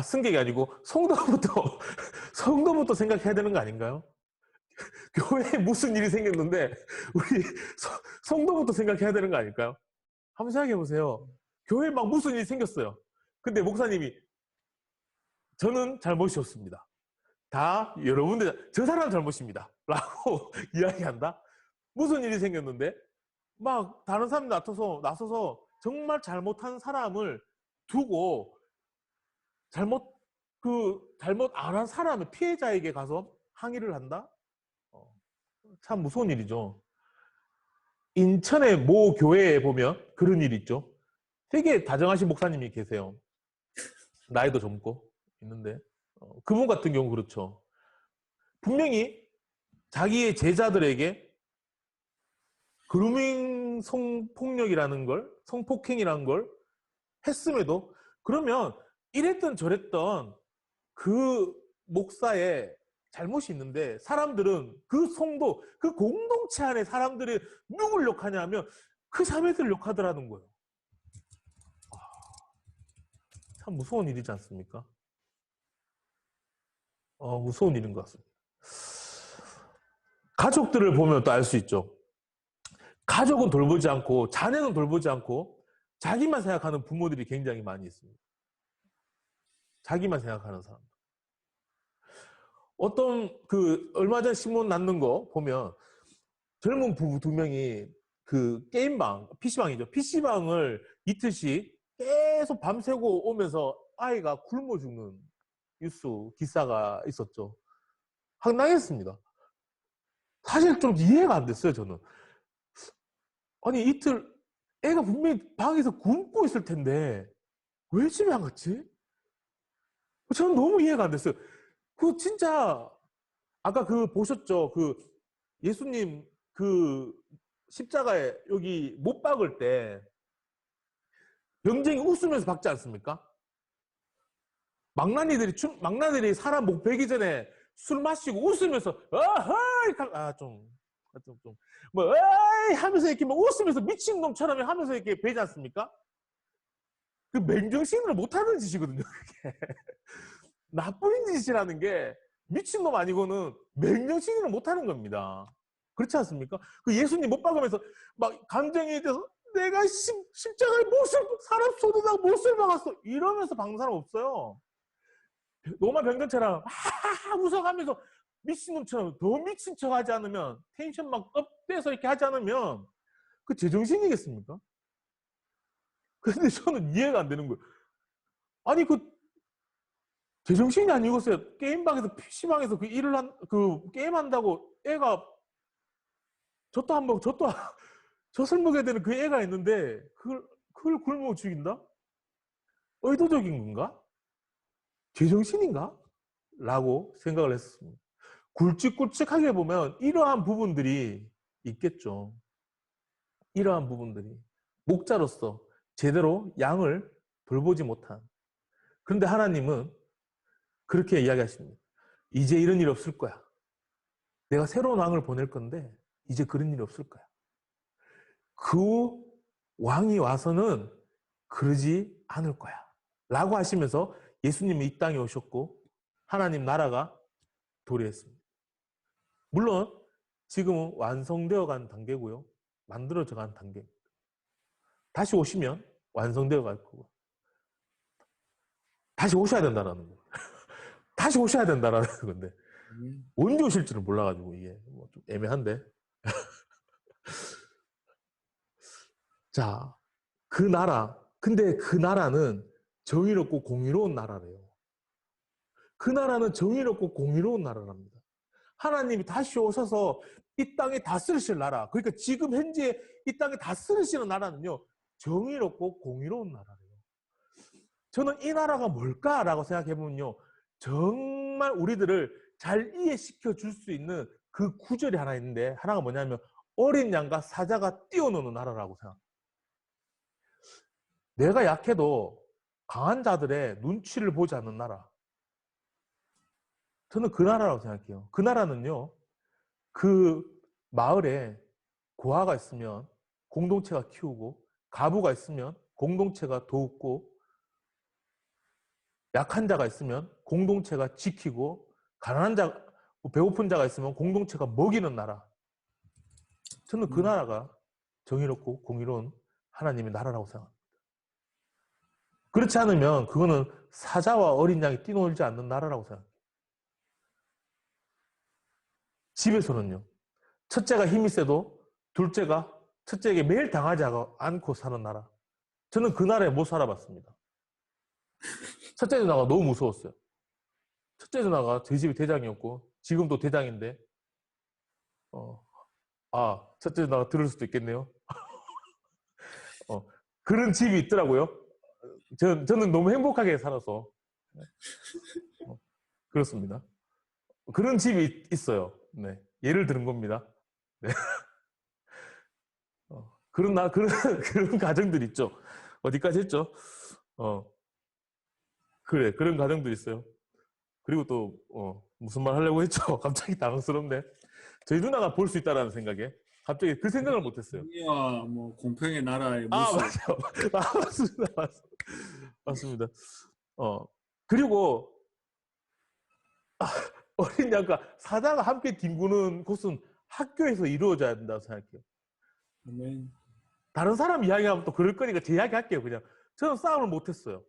승객이 아니고 성도부터, 성도부터 생각해야 되는 거 아닌가요? 교회에 무슨 일이 생겼는데 우리 성도부터 생각해야 되는 거 아닐까요? 한번 생각해 보세요. 교회에 막 무슨 일이 생겼어요. 근데 목사님이 저는 잘못이 없습니다. 다 여러분들 저 사람 잘못입니다. 라고 이야기한다? 무슨 일이 생겼는데 막 다른 사람이 나서서 정말 잘못한 사람을 두고 잘못 안 한 사람의 피해자에게 가서 항의를 한다? 참 무서운 일이죠. 인천의 모 교회에 보면 그런 일이 있죠. 되게 다정하신 목사님이 계세요. 나이도 젊고 있는데 그분 같은 경우 그렇죠. 분명히 자기의 제자들에게 그루밍 성폭력이라는 걸, 성폭행이라는 걸 했음에도 그러면 이랬던 저랬던 그 목사의 잘못이 있는데 사람들은 그 성도, 그 공동체 안에 사람들이 누굴 욕하냐 하면 그 자매들을 욕하더라는 거예요. 참 무서운 일이지 않습니까? 무서운 일인 것 같습니다. 가족들을 보면 또 알 수 있죠. 가족은 돌보지 않고 자녀는 돌보지 않고 자기만 생각하는 부모들이 굉장히 많이 있습니다. 자기만 생각하는 사람. 얼마 전 신문 났는 거 보면 젊은 부부 2명이 그 게임방, PC방이죠. PC방을 이틀씩 계속 밤새고 오면서 아이가 굶어 죽는 뉴스 기사가 있었죠. 황당했습니다. 사실 좀 이해가 안 됐어요, 저는. 아니, 이틀 애가 분명히 방에서 굶고 있을 텐데 왜 집에 안 갔지? 저는 너무 이해가 안 됐어요. 진짜 아까 보셨죠? 예수님 십자가에 여기 못 박을 때 병쟁이 웃으면서 박지 않습니까? 망나니들이 사람 목 베기 전에 술 마시고 웃으면서 어이 하면서 이렇게 막 웃으면서 미친놈처럼 하면서 이렇게 베지 않습니까? 그 맨정신으로 못하는 짓이거든요. 그게. 나쁜 짓이라는 게 미친놈 아니고는 맨정신으로 못하는 겁니다. 그렇지 않습니까? 그 예수님 못 박으면서 막 감정이 돼서 내가 십자가에 사람 쏟아다가 못을 박았어 이러면서 박는 사람 없어요. 로마 병전처럼 웃어가면서 미친놈처럼 더 미친 척 하지 않으면 텐션 막 업돼서 이렇게 하지 않으면 그 제정신이겠습니까? 근데 저는 이해가 안 되는 거예요. 아니 제정신이 아니겠어요. 게임방에서 PC방에서 게임한다고 애가 젖을 먹여야 되는 그 애가 있는데 그걸 굶어 죽인다? 의도적인 건가? 제정신인가? 라고 생각을 했습니다. 굵직굵직하게 보면 이러한 부분들이 있겠죠. 이러한 부분들이 목자로서 제대로 양을 돌보지 못한. 그런데 하나님은 그렇게 이야기하십니다. 이제 이런 일 없을 거야. 내가 새로운 왕을 보낼 건데 이제 그런 일이 없을 거야. 그 왕이 와서는 그러지 않을 거야. 라고 하시면서 예수님이 이 땅에 오셨고 하나님 나라가 도래했습니다. 물론 지금은 완성되어 간 단계고요. 만들어져 간 단계입니다. 다시 오시면 완성되어 갈 거고 다시 오셔야 된다는 거예요. 다시 오셔야 된다는 건데 언제 오실지는 몰라가지고 이게 좀 애매한데. 자, 근데 그 나라는 정의롭고 공의로운 나라래요. 그 나라는 정의롭고 공의로운 나라랍니다. 하나님이 다시 오셔서 이 땅에 다스리실 나라, 그러니까 지금 현재 이 땅에 다스리시는 나라는요, 정의롭고 공의로운 나라래요. 저는 이 나라가 뭘까라고 생각해보면요, 정말 우리들을 잘 이해시켜 줄 수 있는 그 구절이 하나 있는데, 하나가 뭐냐면 어린 양과 사자가 뛰어노는 나라라고 생각합니다. 내가 약해도 강한 자들의 눈치를 보지 않는 나라. 저는 그 나라라고 생각해요. 그 나라는요, 그 마을에 고아가 있으면 공동체가 키우고, 가부가 있으면 공동체가 돕고, 약한 자가 있으면 공동체가 지키고, 가난한 자, 배고픈 자가 있으면 공동체가 먹이는 나라. 저는 그 나라가 정의롭고 공의로운 하나님의 나라라고 생각합니다. 그렇지 않으면 그거는 사자와 어린 양이 뛰놀지 않는 나라라고 생각합니다. 집에서는요, 첫째가 힘이 세도 둘째가 첫째에게 매일 당하지 않고 사는 나라. 저는 그 나라에 못 살아봤습니다. 첫째 누나가 너무 무서웠어요. 첫째 누나가 저희 집이 대장이었고 지금도 대장인데 첫째 누나가 들을 수도 있겠네요. 그런 집이 있더라고요. 저는 너무 행복하게 살아서 그렇습니다. 그런 집이 있어요. 네, 예를 들은 겁니다. 네. 그런 가정들 있죠. 어디까지 했죠? 그래, 그런 가정들 있어요. 그리고 또 무슨 말 하려고 했죠? 갑자기 당황스럽네. 저희 누나가 볼 수 있다라는 생각에 갑자기 그 생각을 못했어요. 공의와 뭐 공평의 나라의 아, 모습. 맞아요. 맞습니다. 그리고 어린 양과 사자가 함께 뒹구는 곳은 학교에서 이루어져야 된다고 생각해요. 아멘. 다른 사람 이야기하면 또 그럴 거니까 제 이야기 할게요. 그냥 저는 싸움을 못했어요.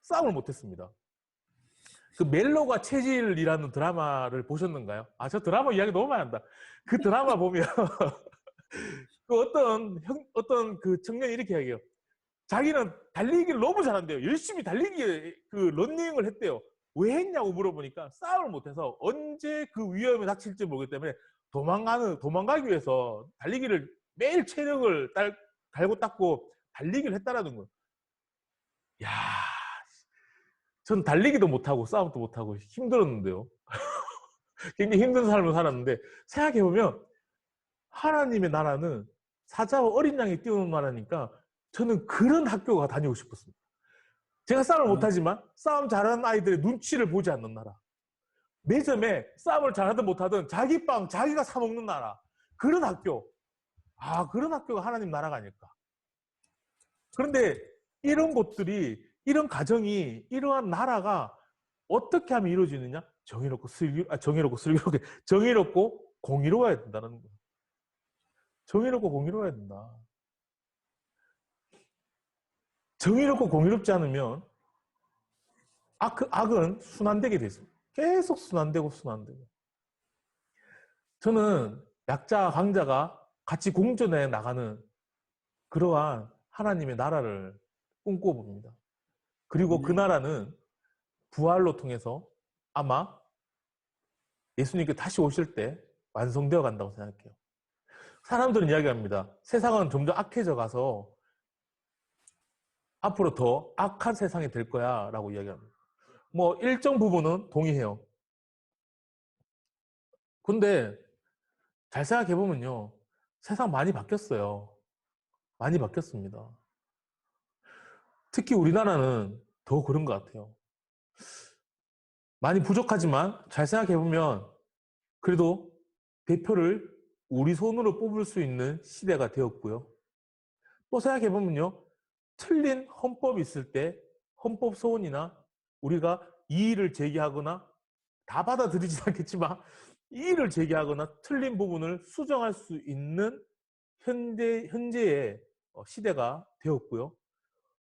싸움을 못했습니다. 그 멜로가 체질이라는 드라마를 보셨는가요? 저 드라마 이야기 너무 많이 한다. 그 드라마 보면 그 어떤 그 청년이 이렇게 이야기해요. 자기는 달리기를 너무 잘한대요. 열심히 달리기 그 런닝을 했대요. 왜 했냐고 물어보니까 싸움을 못해서 언제 그 위험에 닥칠지 모르기 때문에 도망가기 위해서 달리기를 매일 체력을 달고 닦고 달리기를 했다라는 거예요. 야, 전 달리기도 못하고 싸움도 못하고 힘들었는데요. 굉장히 힘든 삶을 살았는데 생각해보면 하나님의 나라는 사자와 어린 양이 뛰어노는 나라니까 저는 그런 학교가 다니고 싶었습니다. 제가 싸움을 못하지만 싸움 잘하는 아이들의 눈치를 보지 않는 나라. 매점에 싸움을 잘하든 못하든 자기 빵 자기가 사 먹는 나라. 그런 학교. 그런 학교가 하나님 나라가 아닐까. 그런데 이런 곳들이, 이런 가정이, 이러한 나라가 어떻게 하면 이루어지느냐? 정의롭고 공의로워야 된다는 거예요. 정의롭고 공의로워야 된다. 정의롭고 공의롭지 않으면 악은 순환되게 돼 있습니다. 계속 순환되고. 저는 약자와 강자가 같이 공존해 나가는 그러한 하나님의 나라를 꿈꿔봅니다. 그리고 그 나라는 부활로 통해서 아마 예수님께 다시 오실 때 완성되어 간다고 생각해요. 사람들은 이야기합니다. 세상은 점점 악해져 가서 앞으로 더 악한 세상이 될 거야 라고 이야기합니다. 뭐 일정 부분은 동의해요. 근데 잘 생각해보면요. 세상 많이 바뀌었어요. 많이 바뀌었습니다. 특히 우리나라는 더 그런 것 같아요. 많이 부족하지만 잘 생각해보면 그래도 대표를 우리 손으로 뽑을 수 있는 시대가 되었고요. 또 생각해보면요. 틀린 헌법이 있을 때 헌법 소원이나 우리가 이의를 제기하거나 다 받아들이진 않겠지만 이의를 제기하거나 틀린 부분을 수정할 수 있는 현재의 시대가 되었고요.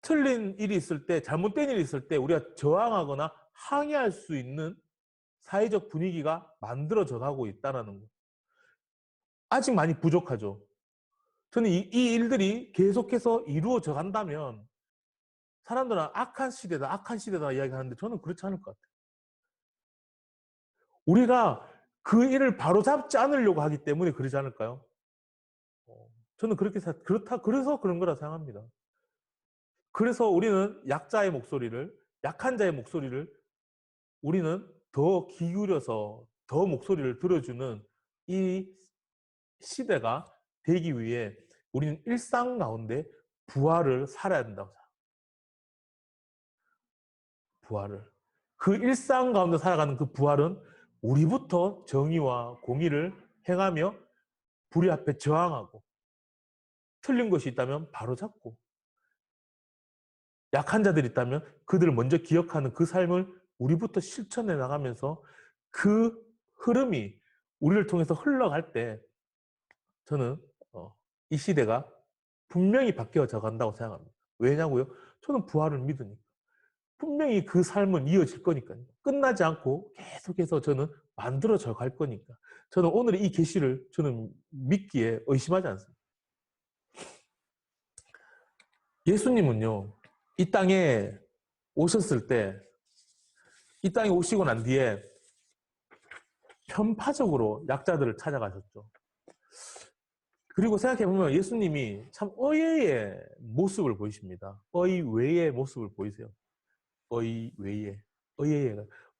틀린 일이 있을 때, 잘못된 일이 있을 때 우리가 저항하거나 항의할 수 있는 사회적 분위기가 만들어져 가고 있다는 거. 아직 많이 부족하죠. 저는 이 일들이 계속해서 이루어져 간다면 사람들은 악한 시대다 이야기하는데 저는 그렇지 않을 것 같아요. 우리가 그 일을 바로잡지 않으려고 하기 때문에 그러지 않을까요? 저는 그래서 그런 거라 생각합니다. 그래서 우리는 약한 자의 목소리를 우리는 더 기울여서 더 목소리를 들어주는 이 시대가 되기 위해 우리는 일상 가운데 부활을 살아야 된다고 생각합니다. 부활을. 그 일상 가운데 살아가는 그 부활은 우리부터 정의와 공의를 행하며 불의 앞에 저항하고 틀린 것이 있다면 바로잡고 약한 자들이 있다면 그들을 먼저 기억하는 그 삶을 우리부터 실천해 나가면서 그 흐름이 우리를 통해서 흘러갈 때 저는 이 시대가 분명히 바뀌어져 간다고 생각합니다. 왜냐고요? 저는 부활을 믿으니까. 분명히 그 삶은 이어질 거니까요. 끝나지 않고 계속해서 저는 만들어져 갈 거니까. 저는 오늘 이 계시를 저는 믿기에 의심하지 않습니다. 예수님은요, 이 땅에 오셨을 때, 이 땅에 오시고 난 뒤에 편파적으로 약자들을 찾아가셨죠. 그리고 생각해보면 예수님이 참 의외의 모습을 보이십니다. 의외의 모습을 보이세요.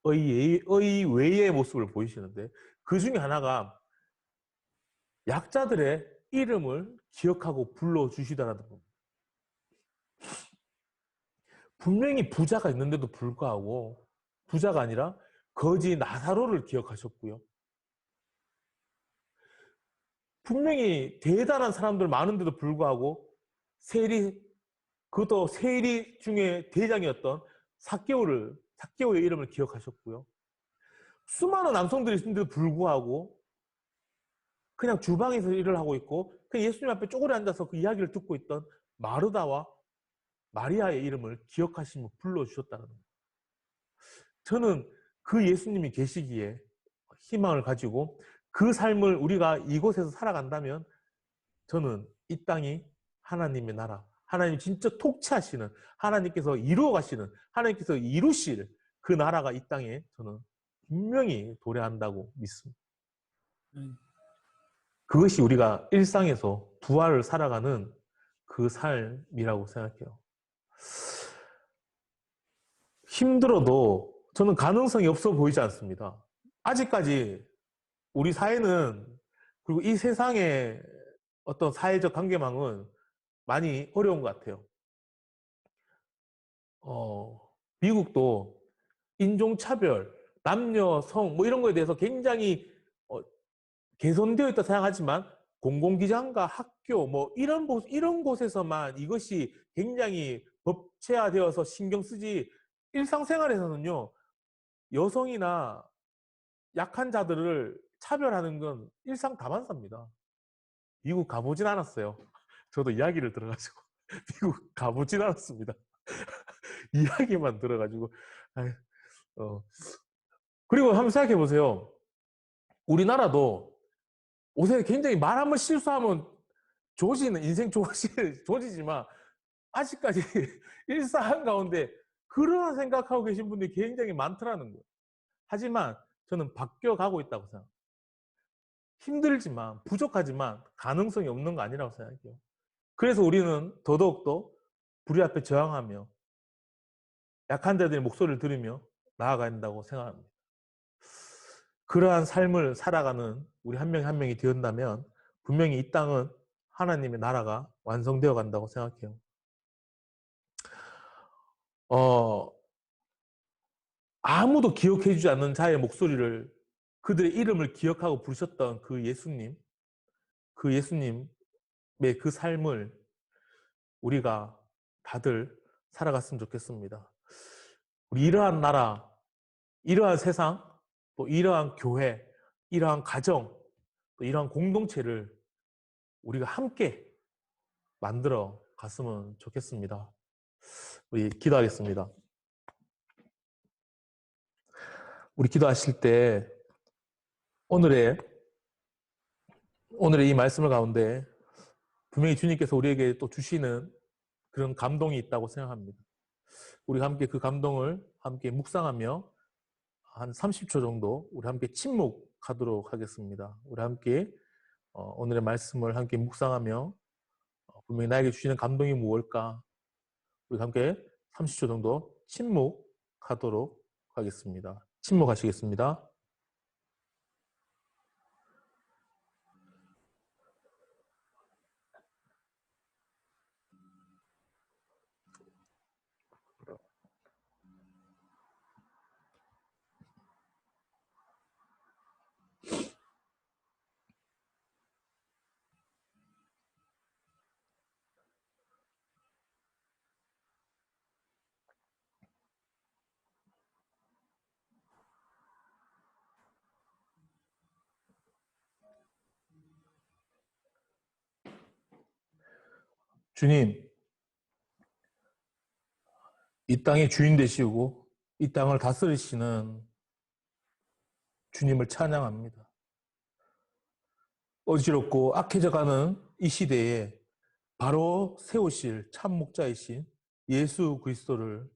의외의 모습을 보이시는데 그 중에 하나가 약자들의 이름을 기억하고 불러주시다라는 겁니다. 분명히 부자가 있는데도 불구하고 부자가 아니라 거지 나사로를 기억하셨고요. 분명히 대단한 사람들 많은데도 불구하고 그것도 세리 중에 대장이었던 삭개오의 이름을 기억하셨고요. 수많은 남성들이 있는데도 불구하고 그냥 주방에서 일을 하고 있고 그냥 예수님 앞에 쪼그려 앉아서 그 이야기를 듣고 있던 마르다와 마리아의 이름을 기억하시며 불러주셨다는 거예요. 저는 그 예수님이 계시기에 희망을 가지고 그 삶을 우리가 이곳에서 살아간다면 저는 이 땅이 하나님의 나라, 하나님 진짜 통치하시는, 하나님께서 이루어 가시는, 하나님께서 이루실 그 나라가 이 땅에 저는 분명히 도래한다고 믿습니다. 그것이 우리가 일상에서 부활을 살아가는 그 삶이라고 생각해요. 힘들어도 저는 가능성이 없어 보이지 않습니다. 아직까지 우리 사회는 그리고 이 세상의 어떤 사회적 관계망은 많이 어려운 것 같아요. 미국도 인종차별, 남녀, 성 뭐 이런 거에 대해서 굉장히 개선되어 있다 생각하지만 공공기관과 학교 뭐 이런 곳에서만 이것이 굉장히 법체화되어서 신경 쓰지 일상생활에서는요 여성이나 약한 자들을 차별하는 건 일상 다반사입니다. 미국 가보진 않았어요. 저도 이야기를 들어가지고 미국 가보진 않았습니다. 이야기만 들어가지고 그리고 한번 생각해 보세요. 우리나라도 요새 굉장히 말 한번 실수하면 조지는 인생 조지지만 아직까지 일상 가운데 그런 생각하고 계신 분들이 굉장히 많더라는 거예요. 하지만 저는 바뀌어가고 있다고 생각합니다. 힘들지만 부족하지만 가능성이 없는 거 아니라고 생각해요. 그래서 우리는 더더욱더 불의 앞에 저항하며 약한 자들의 목소리를 들으며 나아가야 한다고 생각합니다. 그러한 삶을 살아가는 우리 한 명이 한 명이 되었다면 분명히 이 땅은 하나님의 나라가 완성되어 간다고 생각해요. 아무도 기억해주지 않는 자의 목소리를 그들의 이름을 기억하고 부르셨던 그 예수님의 그 삶을 우리가 다들 살아갔으면 좋겠습니다. 우리 이러한 나라, 이러한 세상, 또 이러한 교회, 이러한 가정, 또 이러한 공동체를 우리가 함께 만들어 갔으면 좋겠습니다. 우리 기도하겠습니다. 우리 기도하실 때 오늘의 이 말씀을 가운데 분명히 주님께서 우리에게 또 주시는 그런 감동이 있다고 생각합니다. 우리가 함께 그 감동을 함께 묵상하며 한 30초 정도 우리 함께 침묵하도록 하겠습니다. 우리 함께 오늘의 말씀을 함께 묵상하며 분명히 나에게 주시는 감동이 무엇일까? 우리 함께 30초 정도 침묵하도록 하겠습니다. 침묵하시겠습니다. 주님, 이 땅의 주인 되시고 이 땅을 다스리시는 주님을 찬양합니다. 어지럽고 악해져가는 이 시대에 바로 세우실 참 목자이신 예수 그리스도를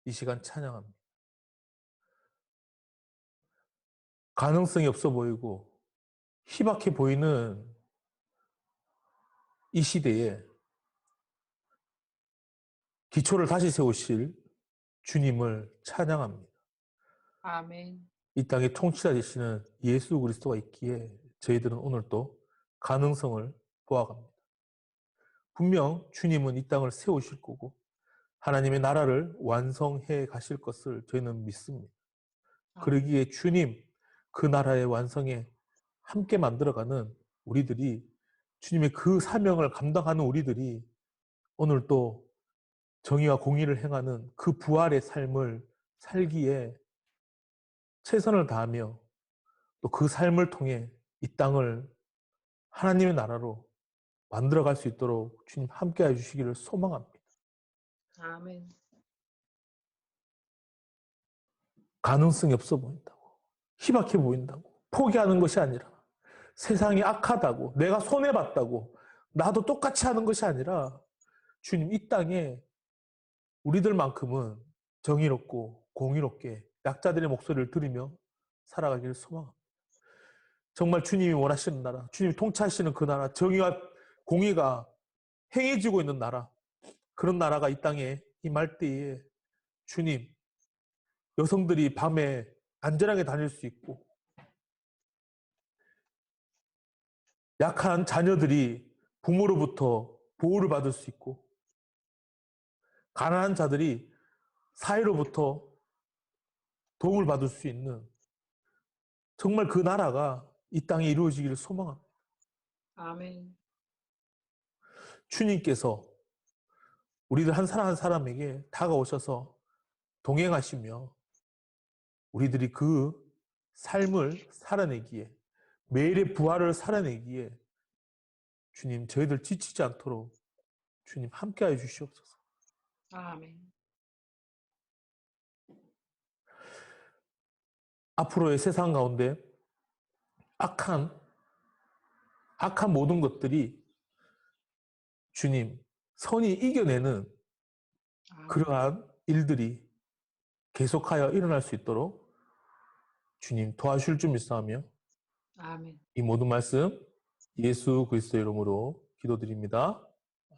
이 시간 찬양합니다. 가능성이 없어 보이고 희박해 보이는 이 시대에 기초를 다시 세우실 주님을 찬양합니다. 아멘. 이 땅의 통치자 되시는 예수 그리스도가 있기에 저희들은 오늘 또 가능성을 보아갑니다. 분명 주님은 이 땅을 세우실 거고 하나님의 나라를 완성해 가실 것을 저희는 믿습니다. 그러기에 주님 그 나라의 완성에 함께 만들어가는 우리들이, 주님의 그 사명을 감당하는 우리들이 오늘 또 정의와 공의를 행하는 그 부활의 삶을 살기에 최선을 다하며 또 그 삶을 통해 이 땅을 하나님의 나라로 만들어갈 수 있도록 주님 함께 해주시기를 소망합니다. 아멘. 가능성이 없어 보인다고, 희박해 보인다고, 포기하는 것이 아니라, 세상이 악하다고, 내가 손해봤다고, 나도 똑같이 하는 것이 아니라, 주님 이 땅에 우리들만큼은 정의롭고 공의롭게 약자들의 목소리를 들으며 살아가기를 소망합니다. 정말 주님이 원하시는 나라, 주님이 통치하시는 그 나라, 정의와 공의가 행해지고 있는 나라, 그런 나라가 이 땅에 임할 때에 주님, 여성들이 밤에 안전하게 다닐 수 있고, 약한 자녀들이 부모로부터 보호를 받을 수 있고, 가난한 자들이 사회로부터 도움을 받을 수 있는, 정말 그 나라가 이 땅에 이루어지기를 소망합니다. 아멘. 주님께서 우리들 한 사람 한 사람에게 다가오셔서 동행하시며 우리들이 그 삶을 살아내기에, 매일의 부활을 살아내기에 주님 저희들 지치지 않도록 주님 함께하여 주시옵소서. 아멘. 앞으로의 세상 가운데 악한 모든 것들이 주님 선이 이겨내는 그러한 일들이 계속하여 일어날 수 있도록 주님 도와주실 줄 믿사오며 아멘. 이 모든 말씀 예수 그리스도 이름으로 기도드립니다.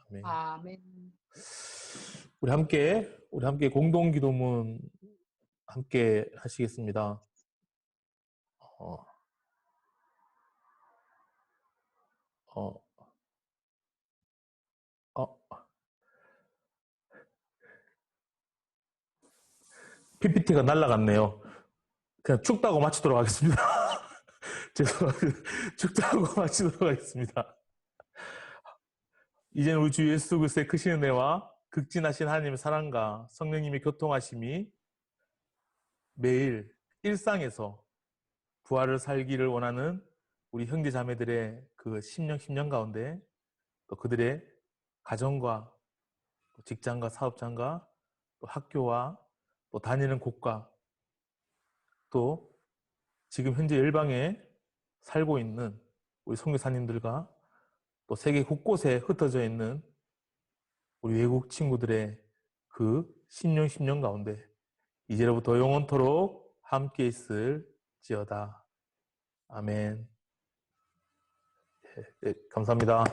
아멘. 아멘. 우리 함께 공동 기도문 함께 하시겠습니다. PPT가 날라갔네요. 그냥 죽다고 마치도록 하겠습니다. 죄송합니다. 죽다고 마치도록 하겠습니다. 이제는 우리 주 예수 그리스도의 크신 은혜와 극진하신 하나님의 사랑과 성령님의 교통하심이 매일 일상에서 부활을 살기를 원하는 우리 형제 자매들의 그 심령 가운데, 또 그들의 가정과 또 직장과 사업장과 또 학교와 또 다니는 곳과 또 지금 현재 열방에 살고 있는 우리 선교사님들과 또 세계 곳곳에 흩어져 있는 우리 외국 친구들의 그 심령 가운데 이제로부터 영원토록 함께 있을지어다. 아멘. 네, 감사합니다.